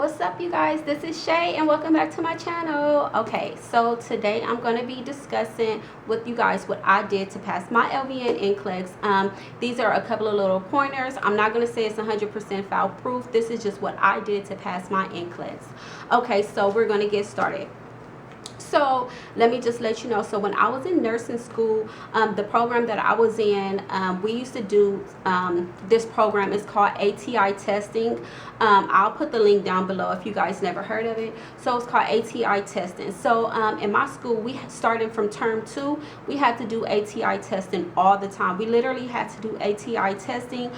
What's up, you guys? This is Shay and welcome back to my channel. Okay, so today I'm going to be discussing with you guys what I did to pass my LVN Nclex. These are a couple of little pointers. I'm not going to say it's 100% foul proof. This is just what I did to pass my Nclex. Okay, so we're going to get started. So let me just let you know, so when I was in nursing school, the program that I was in, we used to do this program. It's called ATI testing. I'll put the link down below if you guys never heard of it. So it's called ATI testing. So in my school, we started from term 2, we had to do ATI testing all the time. We literally had to do ATI testing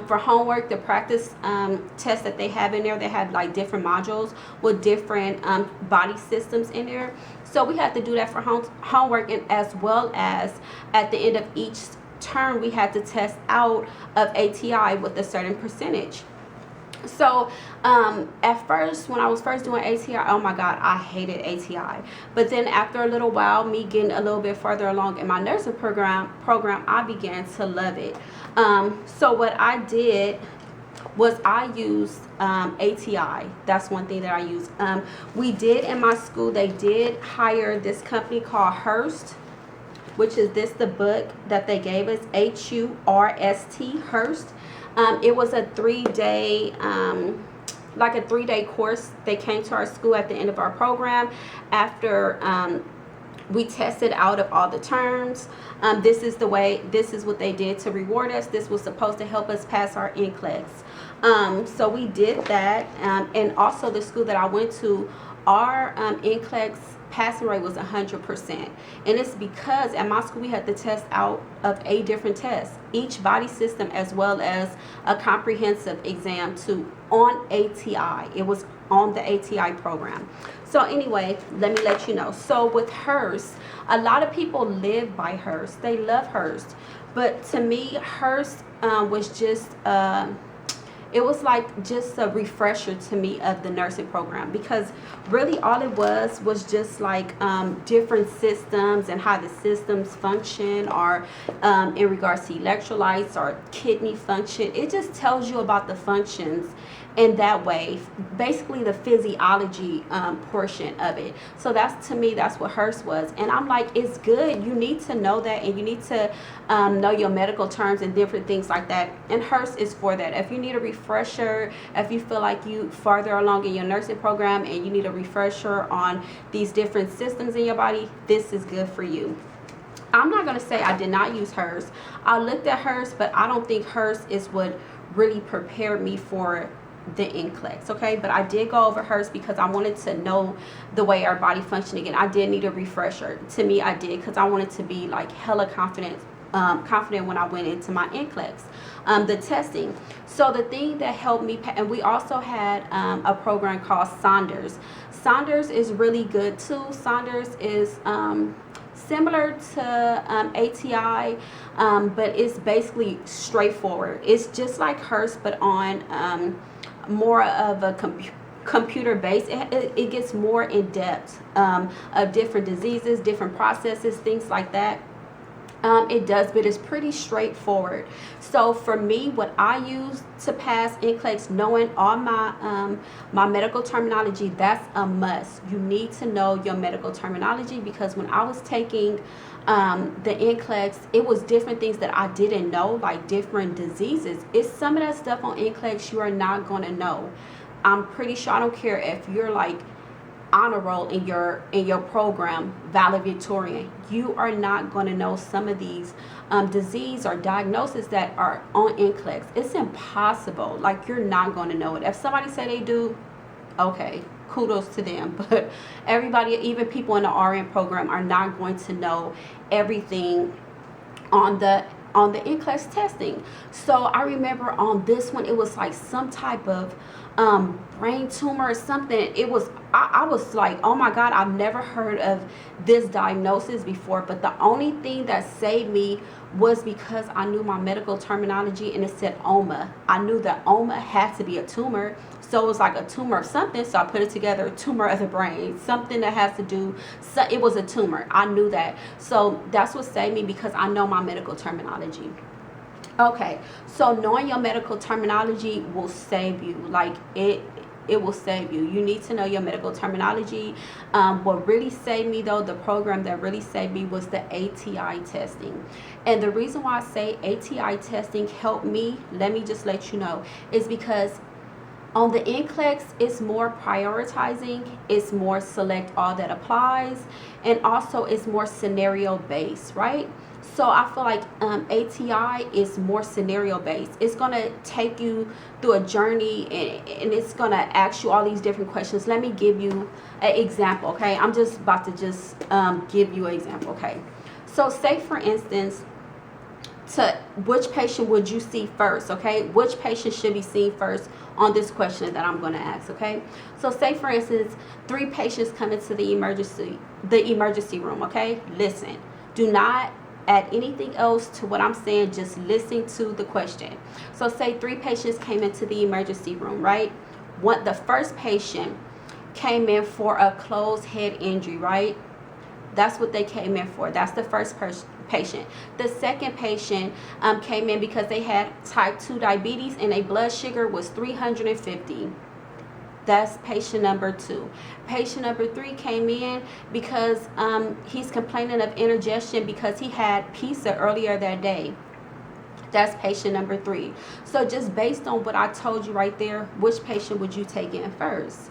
for homework. The practice test that they have in there, they have like different modules with different body systems in there. So we had to do that for homework, and as well as at the end of each term we had to test out of ATI with a certain percentage. So at first, when I was first doing ATI, oh my god, I hated ATI. But then after a little while, me getting a little bit further along in my nursing program, I began to love it. So what I did was I used ATI. That's one thing that I used. We did in my school, they did hire this company called Hearst, which is the book that they gave us, H-U-R-S-T, Hearst. It was a 3-day like a 3-day course. They came to our school at the end of our program after we tested out of all the terms. This is what they did to reward us. This was supposed to help us pass our Nclex. So we did that, and also the school that I went to, our Nclex passing rate was 100%, and it's because at my school we had to test out of 8 different tests, each body system, as well as a comprehensive exam on ATI. It was on the ATI program. So anyway, let me let you know. So with Hearst, a lot of people live by Hearst. They love Hearst, but to me, Hearst was just it was like just a refresher to me of the nursing program, because really all it was just like different systems and how the systems function, or in regards to electrolytes or kidney function. It just tells you about the functions in that way, basically the physiology portion of it. So that's, to me, that's what Hearst was. And I'm like, it's good. You need to know that, and you need to know your medical terms and different things like that. And Hearst is for that. If you need a refresher, if you feel like you farther along in your nursing program and you need a refresher on these different systems in your body, this is good for you. I'm not going to say I did not use Hearst. I looked at Hearst, but I don't think Hearst is what really prepared me for the Nclex, okay? But I did go over Hearst because I wanted to know the way our body functioned again. I did need a refresher. To me, I did, because I wanted to be like hella confident when I went into my Nclex, the testing. So the thing that helped me, and we also had a program called Saunders. Saunders is really good too. Saunders is similar to ATI, but it's basically straightforward. It's just like Hearst, but on more of a computer base. It gets more in depth of different diseases, different processes, things like that. It does, but it's pretty straightforward. So for me, what I use to pass Nclex, knowing all my my medical terminology, that's a must. You need to know your medical terminology, because when I was taking the Nclex, it was different things that I didn't know, like different diseases. It's some of that stuff on Nclex you are not going to know. I'm pretty sure, I don't care if you're like honor roll in your program, valedictorian, you are not going to know some of these disease or diagnosis that are on Nclex. It's impossible. Like, you're not going to know it. If somebody say they do, okay, kudos to them, but everybody, even people in the RN program, are not going to know everything on the Nclex testing. So I remember on this one, it was like some type of brain tumor or something. It was, I was like, oh my god, I've never heard of this diagnosis before. But the only thing that saved me was because I knew my medical terminology, and it said OMA. I knew that OMA had to be a tumor. So it was like a tumor of something, so I put it together, a tumor of the brain, something that has to do, so it was a tumor. I knew that. So that's what saved me, because I know my medical terminology. Okay, so knowing your medical terminology will save you. Like, it will save you. You need to know your medical terminology. What really saved me though, the program that really saved me was the ATI testing. And the reason why I say ATI testing helped me, let me just let you know, is because on the Nclex, it's more prioritizing, it's more select all that applies, and also it's more scenario based, right? So I feel like ATI is more scenario based. It's gonna take you through a journey, and it's gonna ask you all these different questions. Let me give you an example, okay? I'm just about to just give you an example, okay? So say for instance, to which patient would you see first, okay? Which patient should be seen first on this question that I'm going to ask, okay? So say for instance, 3 patients come into the emergency room, okay? Listen, do not add anything else to what I'm saying, just listen to the question. So say 3 patients came into the emergency room, right? The first patient came in for a closed head injury, right? That's what they came in for. That's the first patient. The second patient came in because they had type 2 diabetes and their blood sugar was 350. That's patient number 2. Patient number 3 came in because he's complaining of indigestion because he had pizza earlier that day. That's patient number 3. So just based on what I told you right there, which patient would you take in first?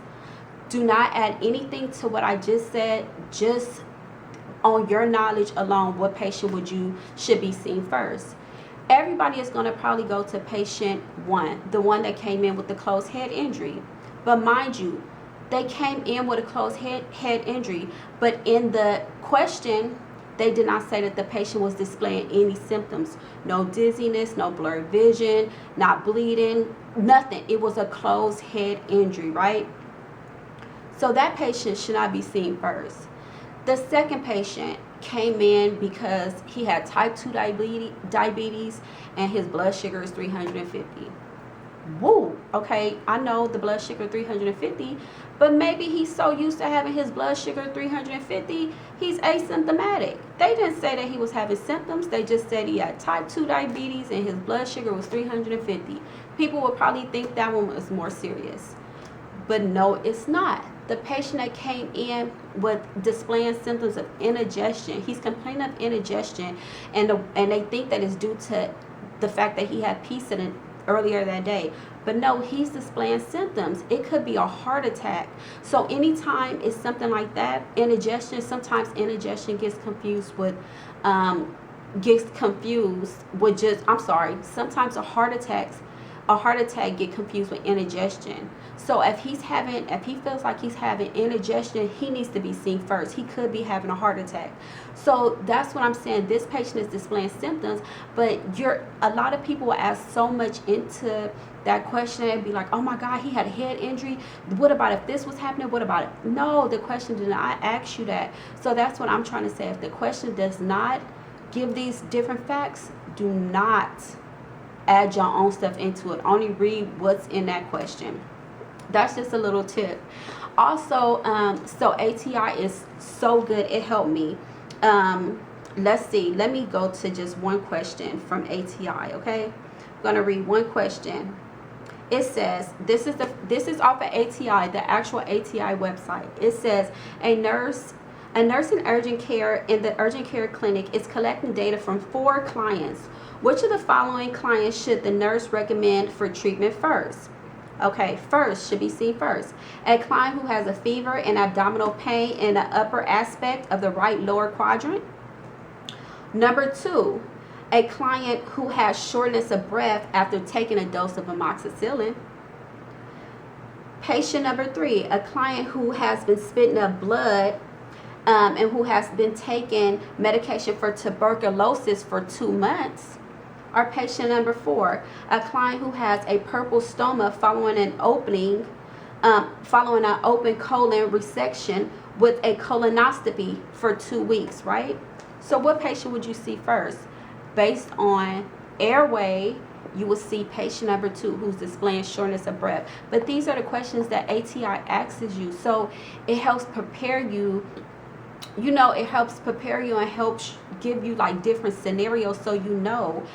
Do not add anything to what I just said. Just on your knowledge alone, what patient should be seen first? Everybody is going to probably go to patient 1, the one that came in with the closed head injury. But mind you, they came in with a closed head injury, but in the question, they did not say that the patient was displaying any symptoms. No dizziness, no blurred vision, not bleeding, nothing. It was a closed head injury, right? So that patient should not be seen first. The second patient came in because he had type 2 diabetes and his blood sugar is 350. Woo, okay, I know the blood sugar 350, but maybe he's so used to having his blood sugar 350, he's asymptomatic. They didn't say that he was having symptoms. They just said he had type 2 diabetes and his blood sugar was 350. People would probably think that one was more serious. But no, it's not. The patient that came in with displaying symptoms of indigestion, he's complaining of indigestion, and they think that it's due to the fact that he had pizza earlier that day. But no, he's displaying symptoms. It could be a heart attack. So anytime it's something like that, indigestion, sometimes indigestion gets confused with sometimes a heart attack get confused with indigestion. So if he feels like he's having indigestion, he needs to be seen first. He could be having a heart attack. So that's what I'm saying. This patient is displaying symptoms, but a lot of people will ask so much into that question and be like, oh my God, he had a head injury. What about if this was happening? What about it? No, the question did not ask you that. So that's what I'm trying to say. If the question does not give these different facts, do not add your own stuff into it. Only read what's in that question. That's just a little tip. Also, so ATI is so good. It helped me. Let's see. Let me go to just one question from ATI. Okay, I'm gonna read one question. It says, this is off of ATI, the actual ATI website. It says a nurse in urgent care in the urgent care clinic is collecting data from 4 clients. Which of the following clients should the nurse recommend for treatment first? Okay, first should be seen first. A client who has a fever and abdominal pain in the upper aspect of the right lower quadrant. Number 2, a client who has shortness of breath after taking a dose of amoxicillin. Patient number 3, a client who has been spitting up blood and who has been taking medication for tuberculosis for 2 months. Or patient number 4, a client who has a purple stoma following an open colon resection with a colonoscopy for 2 weeks, right? So what patient would you see first? Based on airway, you will see patient number 2 who's displaying shortness of breath. But these are the questions that ATI asks you. So it helps prepare you. It helps prepare you and helps give you like different scenarios so you know.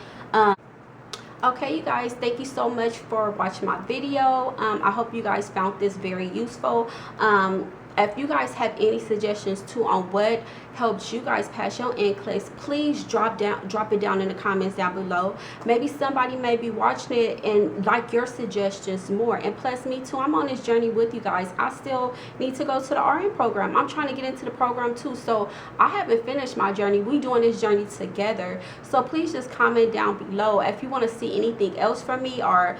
Okay, you guys, thank you so much for watching my video. I hope you guys found this very useful. If you guys have any suggestions too on what helps you guys pass your Nclex, please drop it down in the comments down below. Maybe somebody may be watching it and like your suggestions more. And plus, me too, I'm on this journey with you guys. I still need to go to the RN program. I'm trying to get into the program too, so I haven't finished my journey. We doing this journey together. So please just comment down below if you want to see anything else from me, or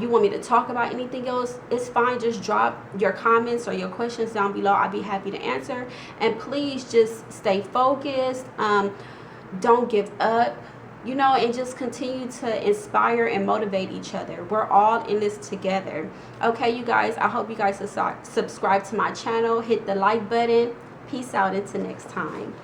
you want me to talk about anything else. It's fine. Just drop your comments or your questions down below. I'll be happy to answer. And please just stay focused. Don't give up, you know, and just continue to inspire and motivate each other. We're all in this together. Okay, you guys, I hope you guys subscribe to my channel, hit the like button. Peace out until next time.